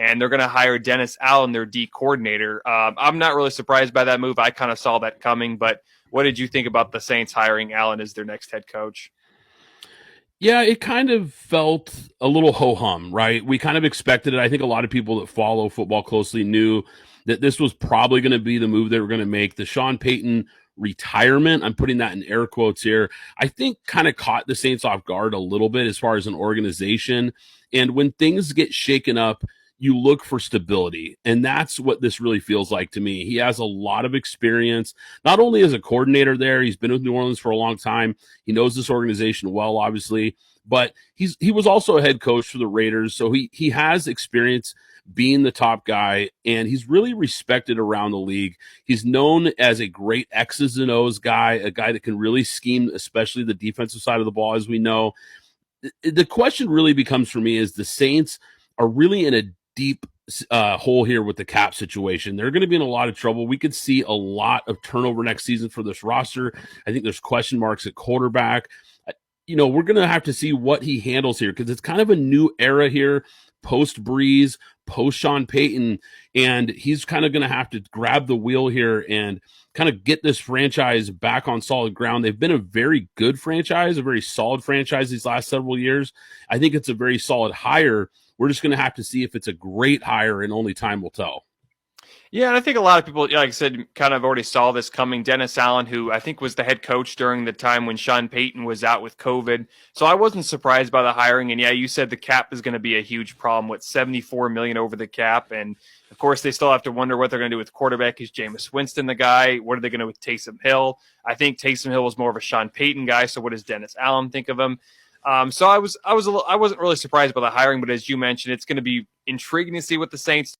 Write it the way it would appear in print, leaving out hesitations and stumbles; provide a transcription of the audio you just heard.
and they're going to hire Dennis Allen, their D coordinator. I'm not really surprised by that move. I kind of saw that coming, but what did you think about the Saints hiring Allen as their next head coach? Yeah, it kind of felt a little ho-hum, right? We kind of expected it. I think a lot of people that follow football closely knew that this was probably going to be the move they were going to make. The Sean Payton retirement, I'm putting that in air quotes here, I think kind of caught the Saints off guard a little bit as far as an organization. And when things get shaken up, you look for stability. And that's what this really feels like to me. He has a lot of experience, not only as a coordinator there, he's been with New Orleans for a long time. He knows this organization well, obviously, but he was also a head coach for the Raiders. So he has experience being the top guy, and he's really respected around the league. He's known as a great X's and O's guy, a guy that can really scheme, especially the defensive side of the ball, as we know. The question really becomes for me is the Saints are really in a deep hole here with the cap situation. They're going to be in a lot of trouble. We could see a lot of turnover next season for this roster. I think there's question marks at quarterback. We're going to have to see what he handles here because it's kind of a new era here, post Breeze, post Sean Payton, and he's kind of going to have to grab the wheel here and kind of get this franchise back on solid ground. They've been a very good franchise, a very solid franchise these last several years. I think it's a very solid hire. We're just going to have to see if it's a great hire, and only time will tell. Yeah, and I think a lot of people, like I said, kind of already saw this coming. Dennis Allen, who I think was the head coach during the time when Sean Payton was out with COVID. So I wasn't surprised by the hiring. And yeah, you said the cap is going to be a huge problem with $74 million over the cap. And of course, they still have to wonder what they're going to do with quarterback. Is Jameis Winston the guy? What are they going to do with Taysom Hill? I think Taysom Hill was more of a Sean Payton guy. So what does Dennis Allen think of him? So I wasn't really surprised by the hiring, but as you mentioned, it's going to be intriguing to see what the Saints